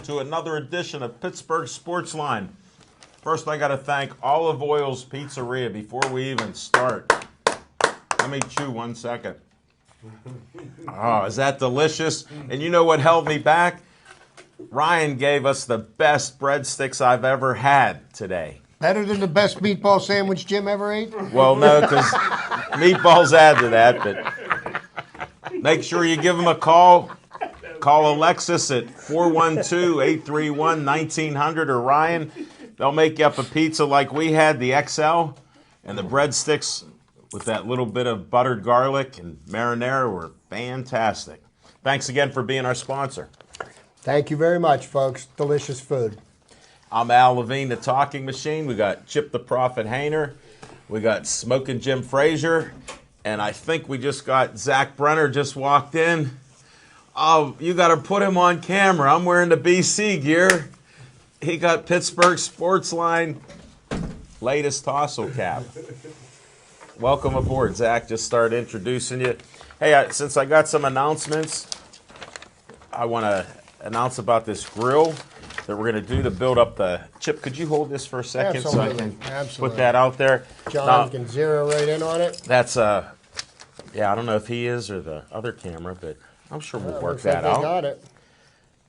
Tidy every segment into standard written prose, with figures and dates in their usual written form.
to another edition of Pittsburgh Sportsline. First, I got to thank Olive Oil's Pizzeria before we even start. Let me chew 1 second. Oh, is that delicious? And you know what held me back? Ryan gave us the best breadsticks I've ever had today. Better than the best meatball sandwich Jim ever ate? Well, no, because meatballs add to that, but make sure you give them a call. Call Alexis at 412-831-1900 or Ryan. They'll make you up a pizza like we had, the XL, and the breadsticks with that little bit of buttered garlic and marinara were fantastic. Thanks again for being our sponsor. Thank you very much, folks. Delicious food. I'm Al Levine, the Talking Machine. We got Chip the Prophet Hayner. We got Smoking Jim Frazier. And I think we just got Zach Brenner just walked in. Oh, you got to put him on camera. I'm wearing the BC gear. He got Pittsburgh Sportsline latest tassel cap. Welcome aboard, Zach. Just started introducing you. Hey, since I got some announcements, I want to announce about this grill that we're going to do to build up the Chip. Could you hold this for a second so I can put that out there? John can zero right in on it. That's yeah, I don't know if he is or the other camera, but I'm sure we'll work that out. Got it.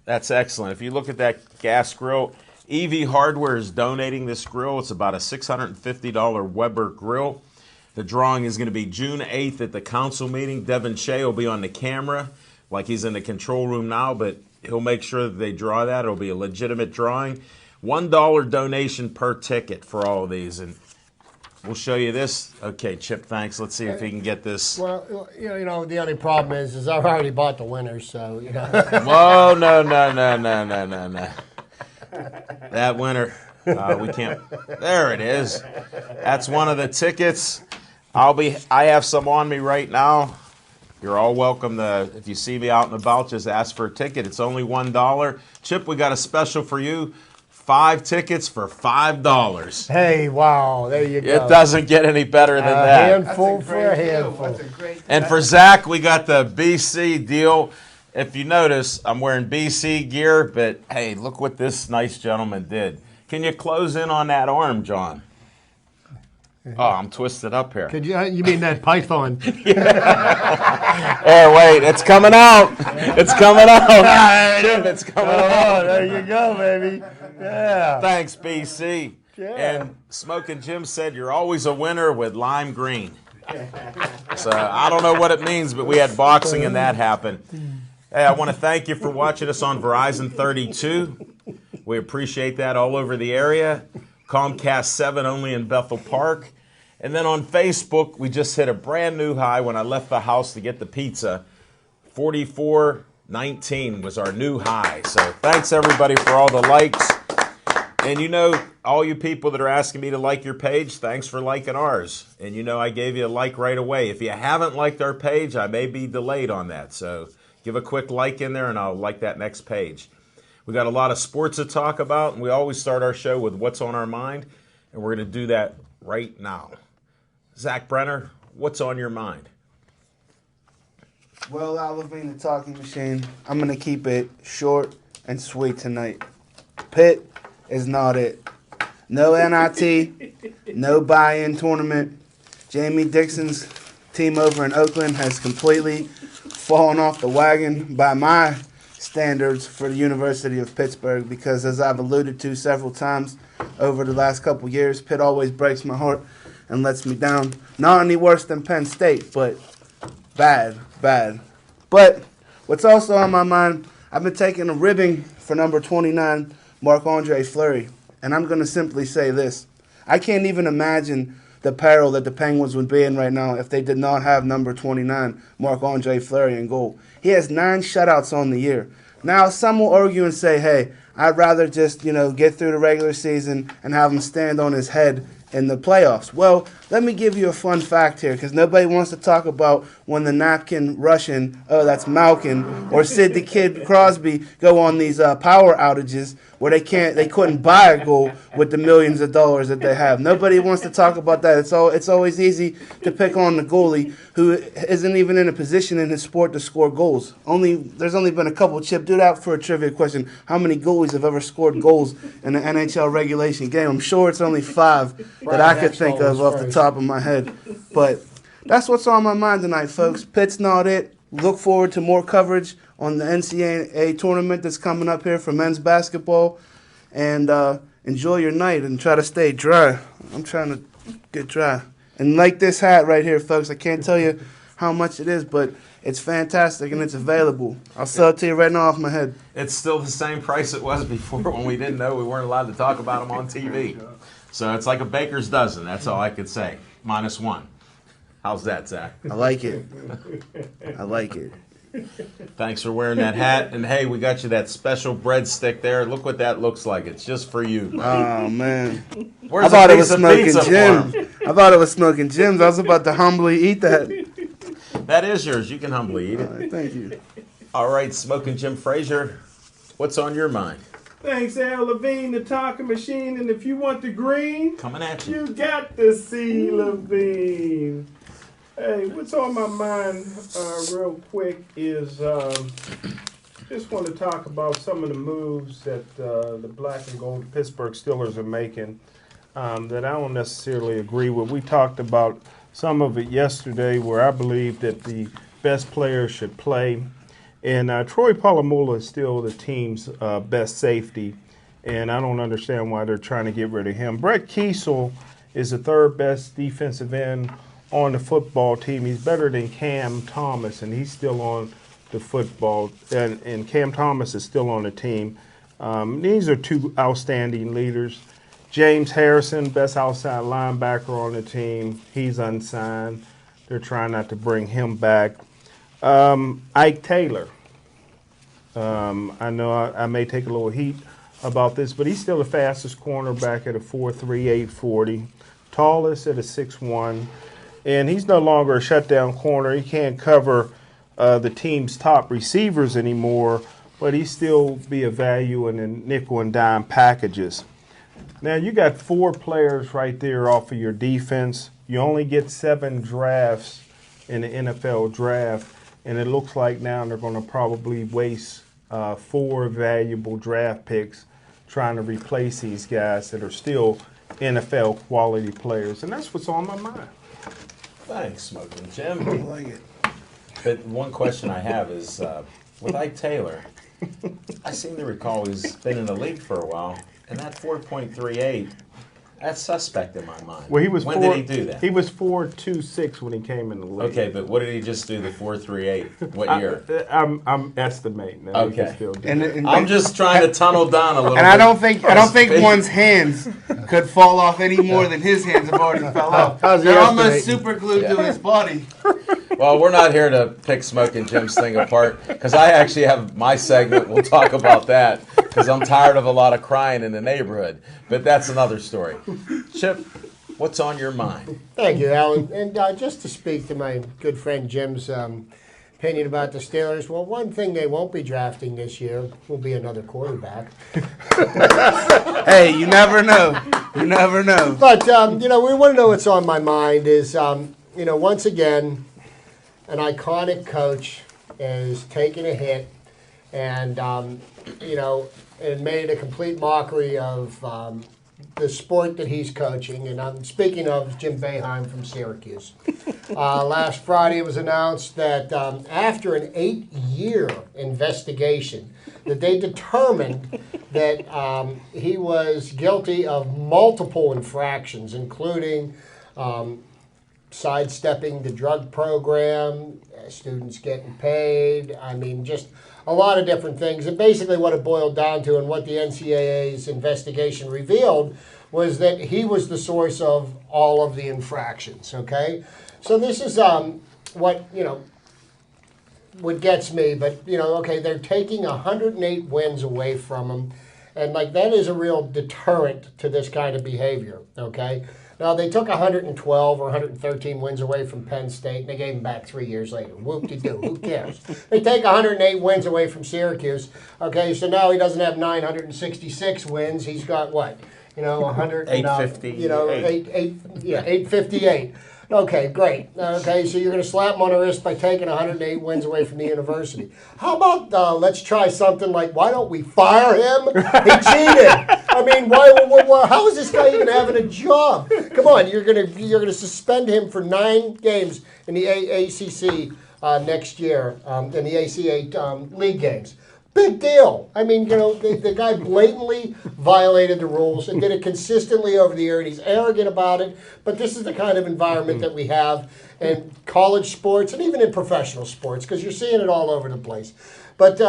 That's excellent. If you look at that gas grill, EV Hardware is donating this grill. It's about a $650 Weber grill. The drawing is going to be June 8th at the council meeting. Devin Shea will be on the camera like he's in the control room now, but he'll make sure that they draw that. It'll be a legitimate drawing. $1 donation per ticket for all of these. And we'll show you this. Okay, Chip, thanks. Let's see if he can get this. Well, you know, the only problem is I've already bought the winners, so, you know. Whoa, no. That winner, we can't. There it is. That's one of the tickets. I have some on me right now. You're all welcome to, if you see me out and about, just ask for a ticket. It's only $1. Chip, we got a special for you. 5 tickets for $5. Hey, wow, there you go. It doesn't get any better than that. Handful for a handful. And for Zach, we got the BC deal. If you notice, I'm wearing BC gear, but hey, look what this nice gentleman did. Can you close in on that arm, John? Oh, I'm twisted up here. Could you mean that python? Hey, wait, it's coming out. It's coming out. It's coming out. There you go, baby. Yeah. Thanks, BC. Yeah. And Smoking Jim said you're always a winner with lime green. So I don't know what it means, but we had boxing and that happened. Hey, I want to thank you for watching us on Verizon 32. We appreciate that all over the area. Comcast 7 only in Bethel Park. And then on Facebook, we just hit a brand new high when I left the house to get the pizza. 4419 was our new high. So thanks, everybody, for all the likes. And you know, all you people that are asking me to like your page, thanks for liking ours. And you know, I gave you a like right away. If you haven't liked our page, I may be delayed on that. So give a quick like in there, and I'll like that next page. We got a lot of sports to talk about, and we always start our show with what's on our mind, and we're going to do that right now. Zach Brenner, what's on your mind? Well, Al Levine, the Talking Machine, I'm going to keep it short and sweet tonight. Pitt is not it. No NIT, no buy-in tournament. Jamie Dixon's team over in Oakland has completely fallen off the wagon by my standards for the University of Pittsburgh because, as I've alluded to several times over the last couple years, Pitt always breaks my heart and lets me down. Not any worse than Penn State, but bad. But what's also on my mind, I've been taking a ribbing for number 29, Marc-Andre Fleury, and I'm going to simply say this. I can't even imagine the peril that the Penguins would be in right now if they did not have number 29, Marc-Andre Fleury, in goal. He has 9 shutouts on the year. Now, some will argue and say, hey, I'd rather just, get through the regular season and have him stand on his head in the playoffs. Well, let me give you a fun fact here, because nobody wants to talk about when the napkin Russian, oh, that's Malkin, or Sid the Kid Crosby go on these power outages where they couldn't buy a goal with the millions of dollars that they have. Nobody wants to talk about that. It's always easy to pick on the goalie who isn't even in a position in his sport to score goals. There's only been a couple. Chip, do that for a trivia question. How many goalies have ever scored goals in an NHL regulation game? I'm sure it's only 5 that I could think of off the top of my head. But that's what's on my mind tonight, folks. Pitt's not it. Look forward to more coverage on the NCAA tournament that's coming up here for men's basketball. And enjoy your night and try to stay dry. I'm trying to get dry. And like this hat right here, folks, I can't tell you how much it is, but it's fantastic and it's available. I'll sell it to you right now off my head. It's still the same price it was before when we didn't know we weren't allowed to talk about them on TV. So it's like a baker's dozen. That's all I could say. -1. How's that, Zach? I like it. I like it. Thanks for wearing that hat. And, hey, we got you that special breadstick there. Look what that looks like. It's just for you. Oh, man. Where's I thought a it was piece of smoking pizza Jim. for him? I thought it was smoking Jim's. I was about to humbly eat that. That is yours. You can humbly eat it. All right, thank you. All right, Smoking Jim Frazier, what's on your mind? Thanks, Al Levine, the talking machine. And if you want the green, Coming at you. you got to see Levine. Hey, what's on my mind real quick is just want to talk about some of the moves that the black and gold Pittsburgh Steelers are making that I don't necessarily agree with. We talked about some of it yesterday where I believe that the best players should play. And Troy Palamoulou is still the team's best safety, and I don't understand why they're trying to get rid of him. Brett Kiesel is the third best defensive end on the football team. He's better than Cam Thomas, and he's still on the football, and Cam Thomas is still on the team. These are two outstanding leaders. James Harrison, best outside linebacker on the team. He's unsigned. They're trying not to bring him back. Ike Taylor. I know I may take a little heat about this, but he's still the fastest cornerback at a 4.3, 840, tallest at a 6'1", and he's no longer a shutdown corner. He can't cover the team's top receivers anymore, but he still be a value in the nickel and dime packages. Now, you got 4 players right there off of your defense. You only get 7 drafts in the NFL draft. And it looks like now they're going to probably waste 4 valuable draft picks trying to replace these guys that are still NFL quality players. And that's what's on my mind. Thanks, Smoking Jim. I like it. But one question I have is, with Ike Taylor, I seem to recall he's been in the league for a while, and that 4.38, that's suspect in my mind. Well, he was when did he do that? He was 4.26 when he came in the league. Okay, but what did he just do the 4.38? What year? I'm estimating. That he can Okay. still do And, that. and, I'm just trying to tunnel down a little and bit. I don't think Speed. one's hands could fall off any more than his hands have already fell off. How's he They're almost estimating? super glued to his body. Well, we're not here to pick Smoking Jim's thing apart, because I actually have my segment. We'll talk about that, because I'm tired of a lot of crying in the neighborhood. But that's another story. Chip, what's on your mind? Thank you, Alan. And just to speak to my good friend Jim's opinion about the Steelers, well, one thing they won't be drafting this year will be another quarterback. Hey, you never know. You never know. But, we want to know what's on my mind is, once again, an iconic coach is taking a hit and, and made a complete mockery of the sport that he's coaching. And I'm speaking of Jim Boeheim from Syracuse. Last Friday it was announced that after an 8-year investigation, that they determined that he was guilty of multiple infractions, including sidestepping the drug program, students getting paid, just a lot of different things. And basically what it boiled down to and what the NCAA's investigation revealed was that he was the source of all of the infractions, okay? So this is what gets me, but, they're taking 108 wins away from him, and, that is a real deterrent to this kind of behavior, okay? Now, they took 112 or 113 wins away from Penn State, and they gave them back 3 years later. Whoop-de-doo, who cares? They take 108 wins away from Syracuse. Okay, so now he doesn't have 966 wins. He's got what? 858. 858. Okay, great. Okay, so you're going to slap him on the wrist by taking 108 wins away from the university. How about let's try something like, why don't we fire him? He cheated. I mean, why? How is this guy even having a job? Come on, you're gonna suspend him for 9 games in the ACC next year, in the ACA league games. Big deal. I mean, the guy blatantly violated the rules and did it consistently over the year, and he's arrogant about it. But this is the kind of environment that we have in college sports and even in professional sports, because you're seeing it all over the place. But,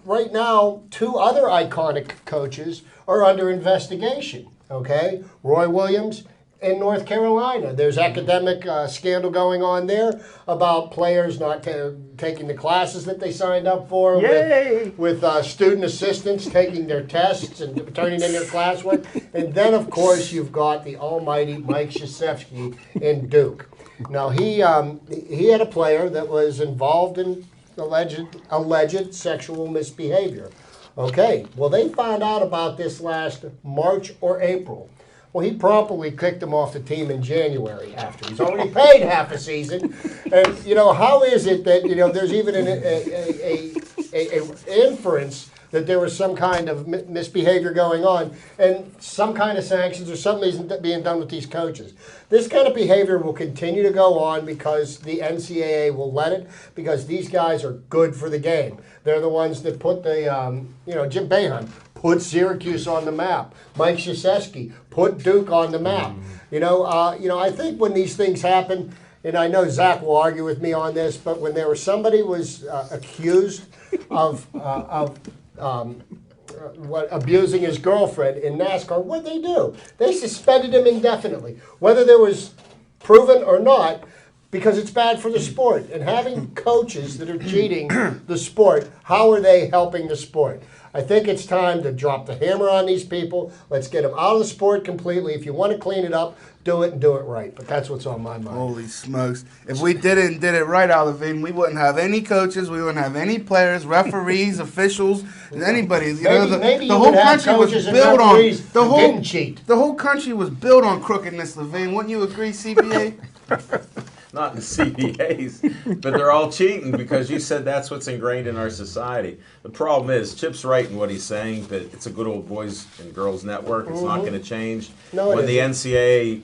right now, 2 other iconic coaches are under investigation, okay? Roy Williams in North Carolina. There's academic scandal going on there about players not taking the classes that they signed up for. Yay! With student assistants taking their tests and turning in their classwork. And then, of course, you've got the almighty Mike Krzyzewski in Duke. Now, he had a player that was involved in alleged sexual misbehavior. Okay, well, they found out about this last March or April. Well, he promptly kicked him off the team in January after he's already paid half a season. And, how is it that, there's even an inference that there was some kind of misbehavior going on and some kind of sanctions or something isn't being done with these coaches. This kind of behavior will continue to go on because the NCAA will let it, because these guys are good for the game. They're the ones that put the, Jim Boeheim put Syracuse on the map. Mike Krzyzewski put Duke on the map. I think when these things happen, and I know Zach will argue with me on this, but when somebody was accused of abusing his girlfriend in NASCAR, what'd they do? They suspended him indefinitely, whether there was proven or not, because it's bad for the sport. And having coaches that are cheating the sport, how are they helping the sport? I think it's time to drop the hammer on these people. Let's get them out of the sport completely. If you want to clean it up, do it and do it right. But that's what's on my mind. Holy smokes. If we did it right, Olivine, we wouldn't have any coaches, we wouldn't have any players, referees, officials, anybody. Maybe the whole country was built on the whole country was built on crookedness, Levine. Wouldn't you agree, CBA? Not in the CBAs, but they're all cheating because you said that's what's ingrained in our society. The problem is, Chip's right in what he's saying, that it's a good old boys and girls network. It's not going to change. No, when the NCAA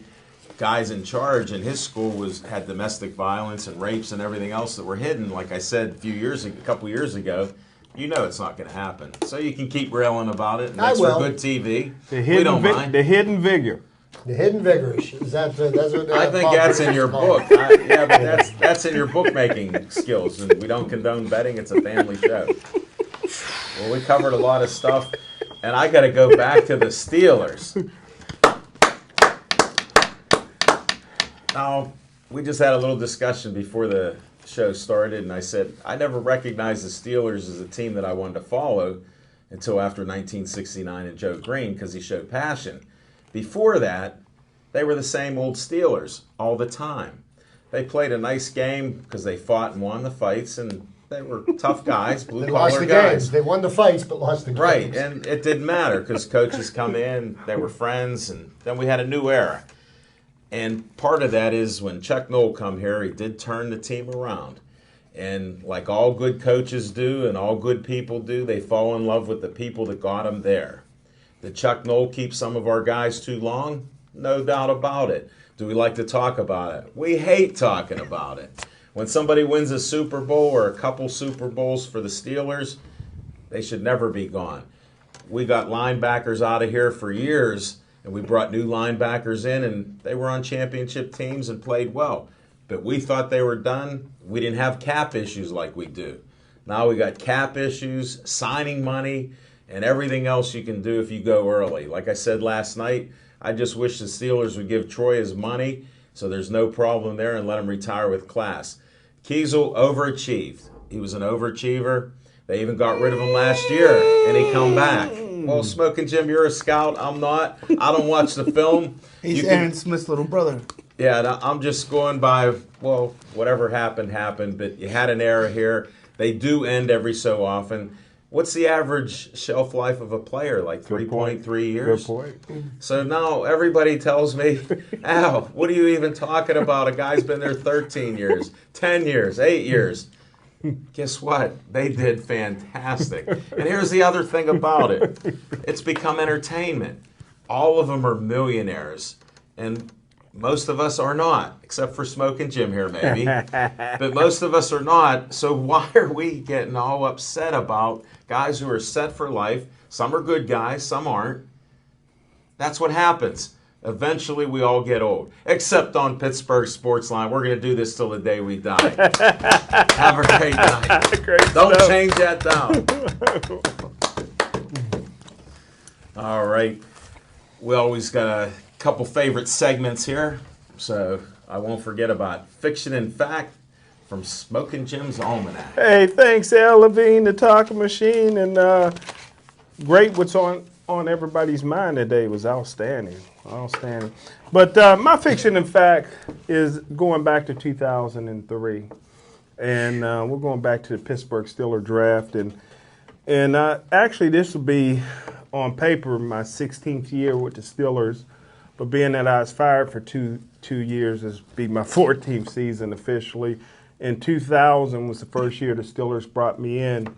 guys in charge in his school had domestic violence and rapes and everything else that were hidden, like I said a couple years ago, it's not going to happen. So you can keep railing about it, and that's for good TV. We don't mind. The hidden vigor. The hidden vigorish. That's what I think that's in your book. But that's in your bookmaking skills. And we don't condone betting. It's a family show. Well, we covered a lot of stuff, and I got to go back to the Steelers. Now, we just had a little discussion before the show started, and I said I never recognized the Steelers as a team that I wanted to follow until after 1969 and Joe Green, because he showed passion. Before that, they were the same old Steelers all the time. They played a nice game because they fought and won the fights, and they were tough guys, blue-collar guys. Games. They won the fights but lost the games. Right, and it didn't matter because coaches come in, they were friends, and then we had a new era. And part of that is when Chuck Noll come here, he did turn the team around. And like all good coaches do and all good people do, they fall in love with the people that got them there. Did Chuck Noll keep some of our guys too long? No doubt about it. Do we like to talk about it? We hate talking about it. When somebody wins a Super Bowl or a couple Super Bowls for the Steelers, they should never be gone. We got linebackers out of here for years, and we brought new linebackers in, and they were on championship teams and played well. But we thought they were done. We didn't have cap issues like we do. Now we got cap issues, signing money, and everything else you can do if you go early. Like I said last night, I just wish the Steelers would give Troy his money so there's no problem there and let him retire with class. Kiesel overachieved. He was an overachiever. They even got rid of him last year, and he come back. Well, Smoking Jim, you're a scout. I'm not. I don't watch the film. He's Aaron Smith's little brother. Yeah, I'm just going by, well, whatever happened, happened. But you had an era here. They do end every so often. What's the average shelf life of a player? Like 3.3 years? Good point. So now everybody tells me, Al, what are you even talking about? A guy's been there 13 years, 10 years, 8 years. Guess what? They did fantastic. And here's the other thing about it. It's become entertainment. All of them are millionaires. And most of us are not, except for Smoking Jim here, maybe. But most of us are not. So why are we getting all upset about guys who are set for life? Some are good guys, some aren't. That's what happens. Eventually, we all get old. Except on Pittsburgh Sportsline. We're going to do this till the day we die. Have a great night. Don't change that down. All right. We always got a couple favorite segments here, so I won't forget about Fiction and Fact from Smoking Jim's Almanac. Hey, thanks, Al Levine, the talking machine, and great. What's on everybody's mind today was outstanding. But my Fiction and Fact is going back to 2003, and we're going back to the Pittsburgh Steelers draft, and actually this will be on paper my 16th year with the Steelers. But being that I was fired for two years, this will be my 14th season officially. In 2000 was the first year the Steelers brought me in.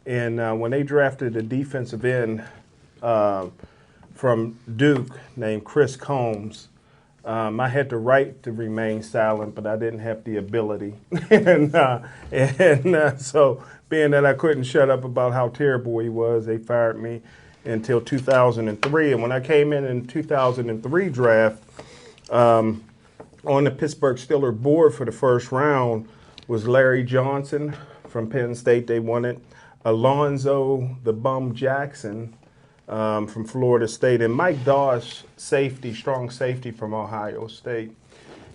And when they drafted a defensive end from Duke named Chris Combs, I had the right to remain silent, but I didn't have the ability. So being that I couldn't shut up about how terrible he was, they fired me until 2003. And when I came in 2003 draft, on the Pittsburgh Steelers board for the first round was Larry Johnson from Penn State. They wanted Alonzo the Bum Jackson from Florida State, and Mike Doss, strong safety from Ohio State.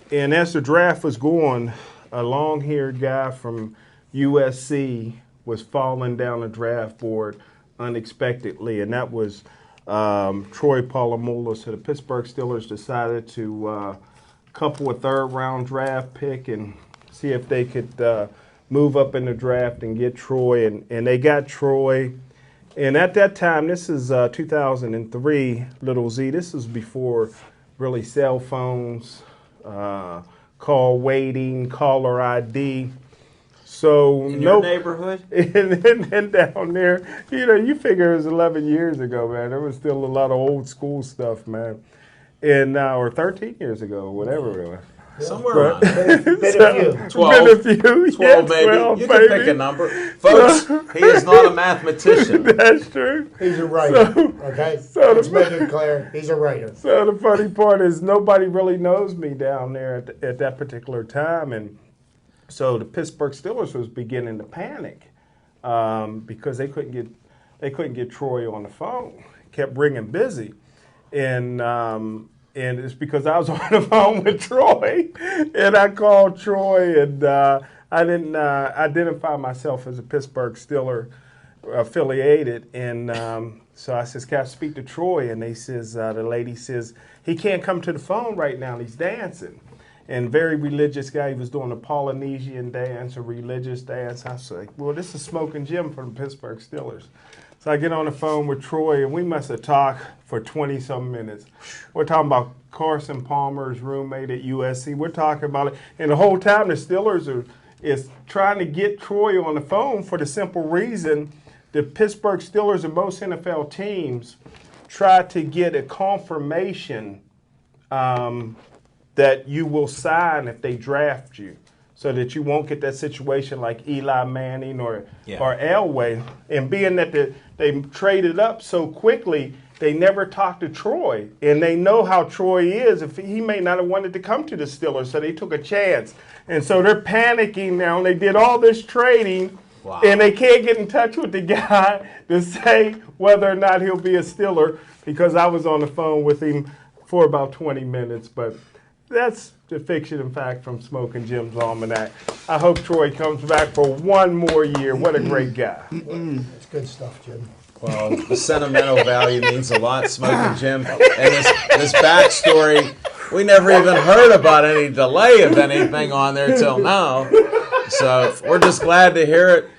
And as the draft was going, a long-haired guy from USC was falling down the draft board unexpectedly, and that was Troy Palamoulou. So the Pittsburgh Steelers decided to couple a third-round draft pick and see if they could move up in the draft and get Troy, and they got Troy. And at that time, this is 2003, Little Z, this is before really cell phones, call waiting, caller ID. So in your neighborhood? And down there, you figure it was 11 years ago, man. There was still a lot of old school stuff, man. And or 13 years ago, whatever it was. Somewhere around. Been a few. 12. Been a few. 12 Yeah, maybe. 12, You can pick a number. Folks, he is not a mathematician. That's true. He's a writer, okay? Let's make it clear. He's a writer. So the funny part is nobody really knows me down there at that particular time, and so the Pittsburgh Steelers was beginning to panic because they couldn't get Troy on the phone. Kept ringing busy, and it's because I was on the phone with Troy, and I called Troy, and I didn't identify myself as a Pittsburgh Steeler affiliated, and so I says, "Can I speak to Troy?" And they says, the lady says, "He can't come to the phone right now. He's dancing." And very religious guy. He was doing a Polynesian dance, a religious dance. I was like, well, this is Smoking Jim from the Pittsburgh Steelers. So I get on the phone with Troy, and we must have talked for 20-some minutes. We're talking about Carson Palmer's roommate at USC. We're talking about it. And the whole time the Steelers is trying to get Troy on the phone for the simple reason the Pittsburgh Steelers and most NFL teams try to get a confirmation that you will sign if they draft you, so that you won't get that situation like Eli Manning or Elway. And being that they traded up so quickly, they never talked to Troy. And they know how Troy is. If he may not have wanted to come to the Steelers, so they took a chance. And so they're panicking now, and they did all this trading, and they can't get in touch with the guy to say whether or not he'll be a Steeler, because I was on the phone with him for about 20 minutes. But that's the Fiction and Fact from Smoking Jim's Almanac. I hope Troy comes back for one more year. What a great guy. That's good stuff, Jim. Well, the sentimental value means a lot, Smoking Jim. And this backstory, we never even heard about any delay of anything on there till now. So we're just glad to hear it.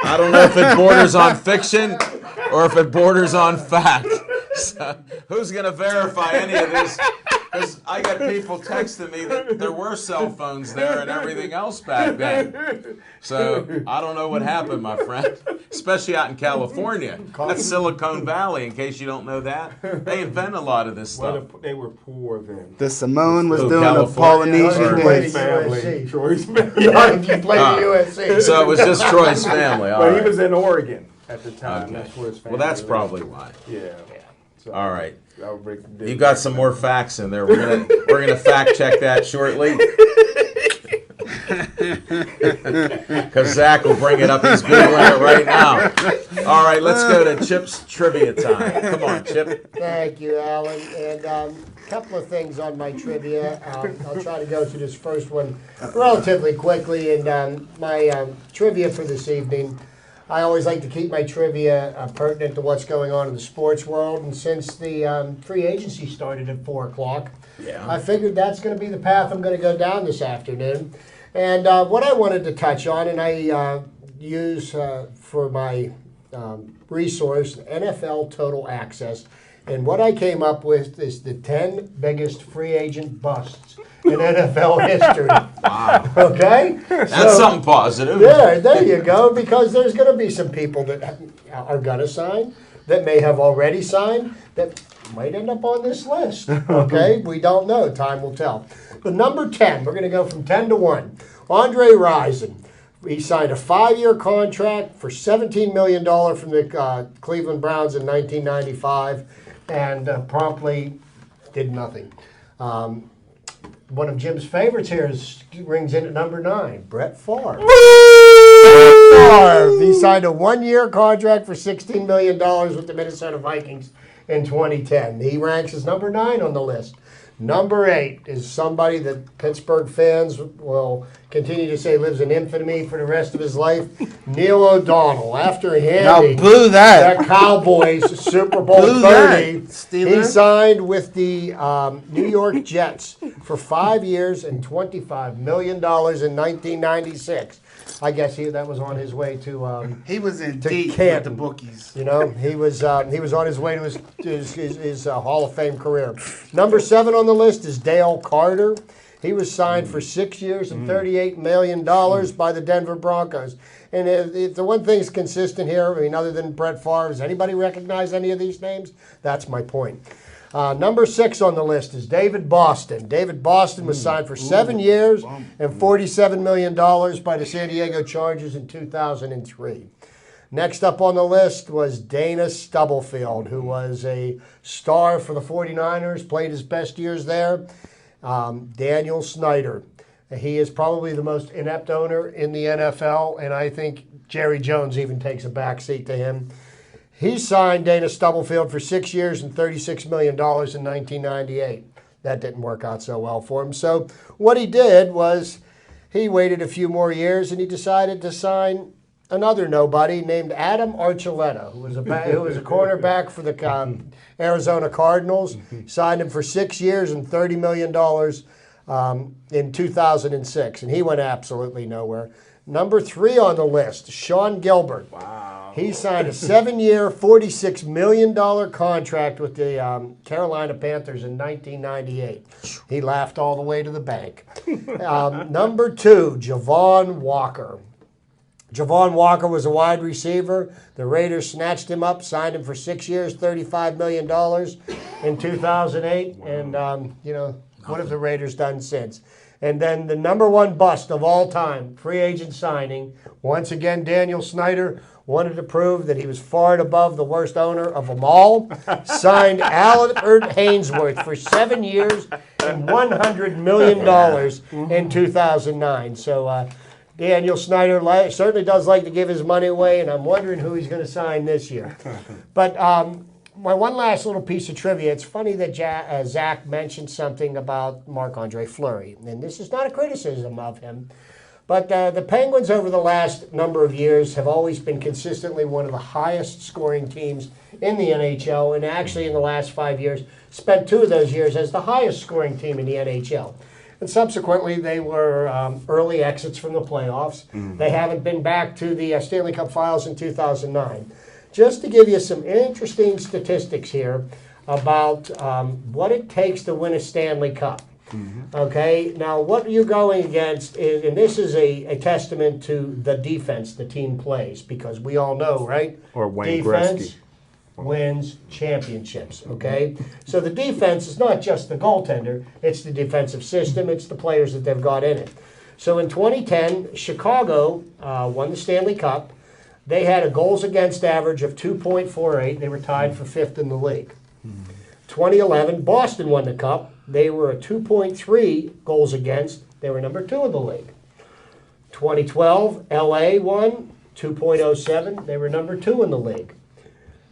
I don't know if it borders on fiction or if it borders on fact. So who's going to verify any of this? Because I got people texting me that there were cell phones there and everything else back then. So I don't know what happened, my friend, especially out in California. That's Silicon Valley, in case you don't know that. They invent a lot of this stuff. They were poor then. The Samoan was Who, doing a California? Polynesian Or- dance. USC. Troy's family. You played at USC. So it was just Troy's family. All But he right. was in Oregon at the time. Okay. That's where his family Well, that's lived. probably why. Yeah. So All right. that would break the difference. You got some more facts in there. We're gonna fact check that shortly. Because Zach will bring it up. He's Googling it right now. All right, let's go to Chip's trivia time. Come on, Chip. Thank you, Alan. And a couple of things on my trivia. I'll try to go through this first one relatively quickly. And my trivia for this evening, I always like to keep my trivia pertinent to what's going on in the sports world. And since the free agency started at 4 o'clock, I figured that's going to be the path I'm going to go down this afternoon. And what I wanted to touch on, and I use for my resource, NFL Total Access. And what I came up with is the 10 biggest free agent busts in NFL history. Wow. Okay? That's something positive. There you go, because there's going to be some people that are going to sign, that may have already signed, that might end up on this list. Okay? We don't know. Time will tell. But number 10, we're going to go from 10 to 1. Andre Rison. He signed a 5-year contract for $17 million from the Cleveland Browns in 1995 and promptly did nothing. One of Jim's favorites here rings in at number 9, Brett Favre. He signed a 1-year contract for $16 million with the Minnesota Vikings in 2010. He ranks as number 9 on the list. Number 8 is somebody that Pittsburgh fans will continue to say lives in infamy for the rest of his life. Neal O'Donnell. After handing Now, boo that. the Cowboys Super Bowl Boo 30, that, Steeler. he signed with the New York Jets for 5 years and $25 million in 1996. I guess that was on his way to He was in to deep with Canton. the bookies. You know, he was on his way to his Hall of Fame career. Number 7 on the list is Dale Carter. He was signed for 6 years and $38 million by the Denver Broncos. And if the one thing's consistent here, I mean, other than Brett Favre, does anybody recognize any of these names? That's my point. Number 6 on the list is David Boston. David Boston was signed for 7 years and $47 million by the San Diego Chargers in 2003. Next up on the list was Dana Stubblefield, who was a star for the 49ers, played his best years there. Daniel Snyder. He is probably the most inept owner in the NFL, and I think Jerry Jones even takes a backseat to him. He signed Dana Stubblefield for 6 years and $36 million in 1998. That didn't work out so well for him. So what he did was he waited a few more years and he decided to sign another nobody named Adam Archuleta, who was a cornerback for the Arizona Cardinals. Signed him for 6 years and $30 million in 2006, and he went absolutely nowhere. Number 3 on the list, Sean Gilbert. Wow. He signed a 7-year, $46 million contract with the Carolina Panthers in 1998. He laughed all the way to the bank. Number 2, Javon Walker. Javon Walker was a wide receiver. The Raiders snatched him up, signed him for 6 years, $35 million in 2008. Wow. And, what have the Raiders done since? And then the number 1 bust of all time, free agent signing. Once again, Daniel Snyder wanted to prove that he was far and above the worst owner of them all. Signed Albert Hainsworth for 7 years and $100 million in 2009. So Daniel Snyder certainly does like to give his money away, and I'm wondering who he's going to sign this year. But my one last little piece of trivia, it's funny that Zach mentioned something about Marc-Andre Fleury. And this is not a criticism of him, But the Penguins over the last number of years have always been consistently one of the highest scoring teams in the NHL, and actually in the last 5 years spent 2 of those years as the highest scoring team in the NHL. And subsequently, they were early exits from the playoffs. They haven't been back to the Stanley Cup Finals in 2009. Just to give you some interesting statistics here about what it takes to win a Stanley Cup. Okay, now what you're going against is, and this is a testament to the defense the team plays, because we all know, right? Or Wayne Defense Gretzky. wins championships, okay? So the defense is not just the goaltender, it's the defensive system, it's the players that they've got in it. So in 2010, Chicago won the Stanley Cup. They had a goals against average of 2.48. They were tied for 5th in the league. 2011, Boston won the Cup. They were a 2.3 goals against. They were number 2 in the league. 2012, LA won 2.07. They were number 2 in the league.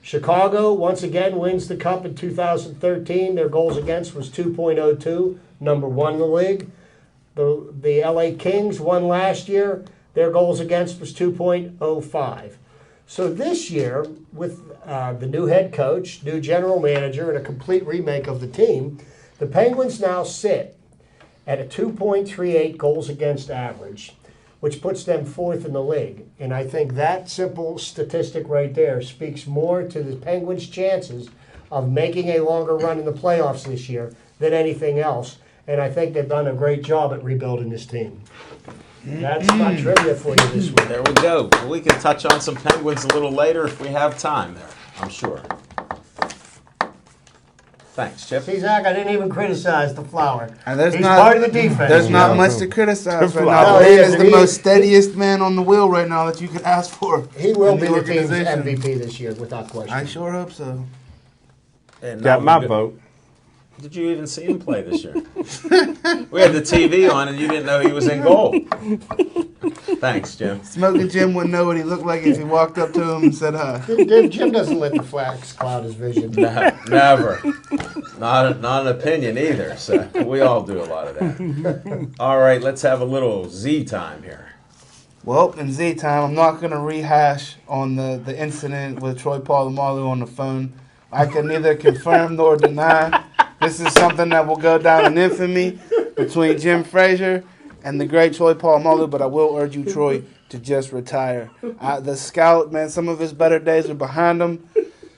Chicago once again wins the Cup in 2013. Their goals against was 2.02, number 1 in the league. The LA Kings won last year. Their goals against was 2.05. So this year, with the new head coach, new general manager, and a complete remake of the team, the Penguins now sit at a 2.38 goals against average, which puts them 4th in the league. And I think that simple statistic right there speaks more to the Penguins' chances of making a longer run in the playoffs this year than anything else. And I think they've done a great job at rebuilding this team. That's my trivia for you this week. There we go. We can touch on some Penguins a little later if we have time there, I'm sure. Thanks, Chip. See, Zach, I didn't even criticize the flower. And there's He's not- part of the defense. There's not Yeah. much to criticize right No, now. he He is, is and the he- most steadiest man on the wheel right now that you could ask for. He will in be the team's organization. MVP this year, without question. I sure hope so. And Got now my we're good. vote. Did you even see him play this year? We had the TV on and you didn't know he was in goal. Thanks, Jim. Smoking Jim wouldn't know what he looked like if he walked up to him and said hi. Jim doesn't let the flags cloud his vision. Never. Not an opinion either. So we all do a lot of that. All right, let's have a little Z time here. Well, in Z time, I'm not going to rehash on the incident with Troy Palamoulou on the phone. I can neither confirm nor deny. This is something that will go down in infamy between Jim Frazier and the great Troy Palamoulou, but I will urge you, Troy, to just retire. The scout, man, some of his better days are behind him.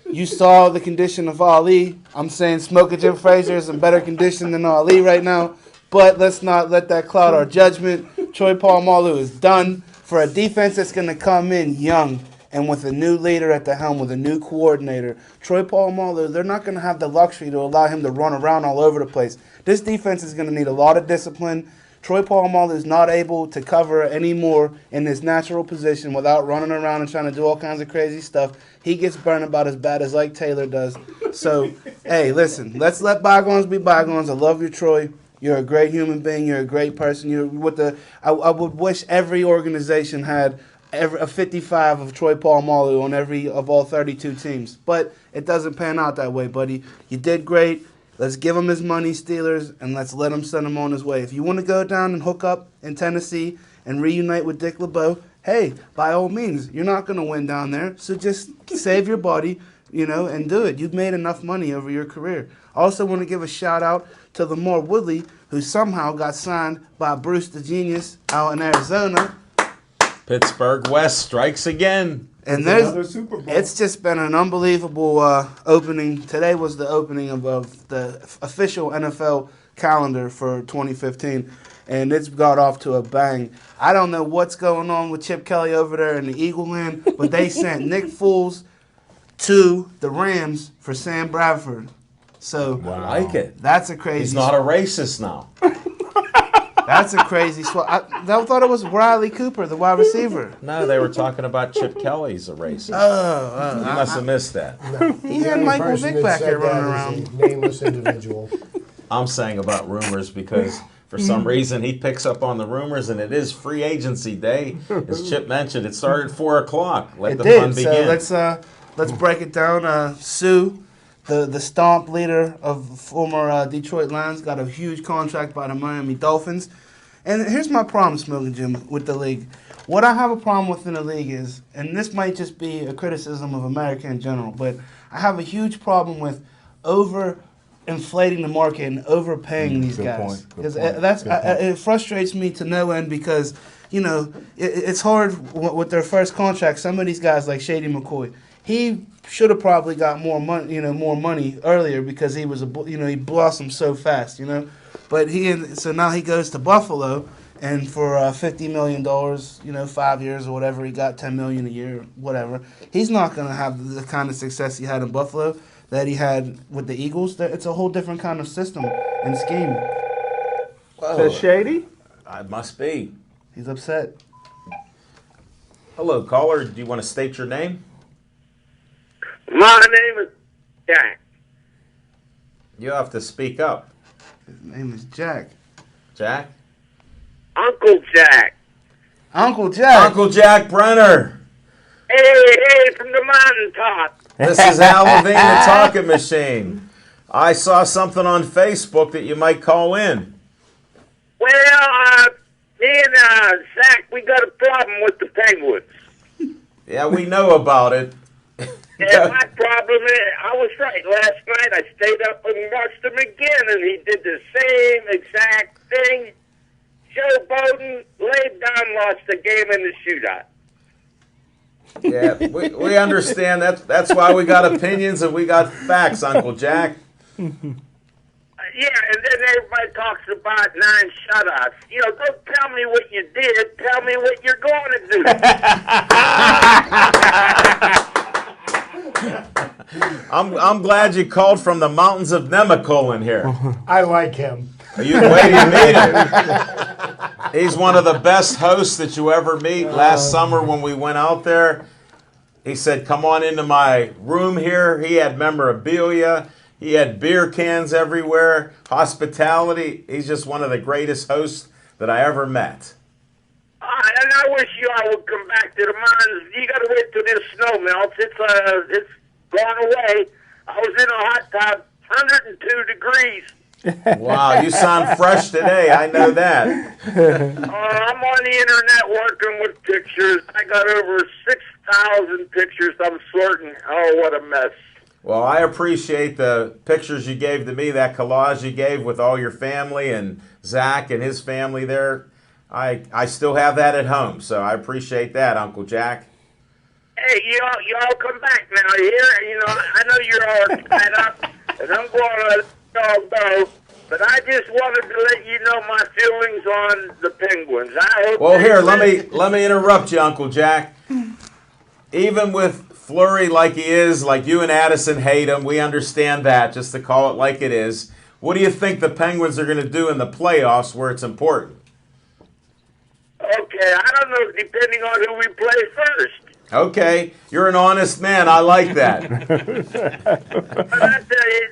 You saw the condition of Ali. I'm saying Smoking Jim Frazier is in better condition than Ali right now, but let's not let that cloud our judgment. Troy Palamoulou is done for a defense that's going to come in young and with a new leader at the helm, with a new coordinator. Troy Palamoulou, they're not going to have the luxury to allow him to run around all over the place. This defense is going to need a lot of discipline. Troy Palamoulou is not able to cover anymore in his natural position without running around and trying to do all kinds of crazy stuff. He gets burned about as bad as like Taylor does. So, hey, listen, let's let bygones be bygones. I love you, Troy. You're a great human being. You're a great person. You're with the. I would wish every organization had a 55 of Troy Palamoulou on every of all 32 teams, but it doesn't pan out that way, buddy. You did great. Let's give him his money, Steelers, and let's let him send him on his way. If you want to go down and hook up in Tennessee and reunite with Dick LeBeau, hey, by all means, you're not going to win down there, so just save your body, and do it. You've made enough money over your career. I also want to give a shout-out to Lamar Woodley, who somehow got signed by Bruce the Genius out in Arizona. Pittsburgh West strikes again. And Another Super Bowl. it's just been an unbelievable opening. Today was the opening of the official NFL calendar for 2015, and it's got off to a bang. I don't know what's going on with Chip Kelly over there in the Eagle Land, but they sent Nick Foles to the Rams for Sam Bradford. So I like it. that's a crazy. He's not a racist now. That's a crazy swap. I thought it was Riley Cooper, the wide receiver. No, they were talking about Chip Kelly's a racist. You must have missed that. He had Michael Vick back there running Is around. a nameless individual. I'm saying about rumors because for some reason he picks up on the rumors, and it is free agency day. As Chip mentioned, it started at 4 o'clock. Let It the did. fun begin. So let's break it down. Sue, the stomp leader of former Detroit Lions, got a huge contract by the Miami Dolphins, And here's my problem, Smoking Jim, with the league. What I have a problem with in the league is, and this might just be a criticism of America in general, but I have a huge problem with inflating the market and overpaying these guys. Because it frustrates me to no end because, it's hard with their first contract. Some of these guys like Shady McCoy, he should have probably got more money earlier because he was he blossomed so fast, But so now he goes to Buffalo, and for $50 million, 5 years or whatever, he got $10 million a year, whatever. He's not going to have the kind of success he had in Buffalo that he had with the Eagles. It's a whole different kind of system and scheme. Is that Shady? It must be. He's upset. Hello, caller. Do you want to state your name? My name is Jack. You have to speak up. His name is Jack. Jack? Uncle Jack. Uncle Jack. Uncle Jack Brenner. Hey, from the mountaintop. This is Al Levine, the talking machine. I saw something on Facebook that you might call in. Well, me and Zach, we got a problem with the Penguins. Yeah, we know about it. And my problem is, I was right. Last night I stayed up and watched him again, and he did the same exact thing. Joe Bowden laid down, lost the game in the shootout. Yeah, we understand. That's why we got opinions and we got facts, Uncle Jack. Yeah, and then everybody talks about 9 shutouts. Don't tell me what you did. Tell me what you're going to do. I'm glad you called from the mountains of Nemacolin here. I like him. You wait to meet him. He's one of the best hosts that you ever meet. Last summer when we went out there, he said, come on into my room here. He had memorabilia. He had beer cans everywhere. Hospitality. He's just one of the greatest hosts that I ever met. And I wish you all would come back to the mountains. You got to wait till this snow melts. It's gone away. I was in a hot tub, 102 degrees. Wow, you sound fresh today. I know that. I'm on the internet working with pictures. I got over 6,000 pictures I'm sorting. Oh, what a mess. Well, I appreciate the pictures you gave to me, that collage you gave with all your family and Zach and his family there. I still have that at home, so I appreciate that, Uncle Jack. Hey, you all come back now here. I know you're all tied up, and I'm going to let y'all go. But I just wanted to let you know my feelings on the Penguins. I hope. Well, here, let me interrupt you, Uncle Jack. Even with Fleury like he is, like you and Addison hate him, we understand that, just to call it like it is. What do you think the Penguins are going to do in the playoffs where it's important? Okay, I don't know, depending on who we play first. Okay, you're an honest man. I like that. But I tell you,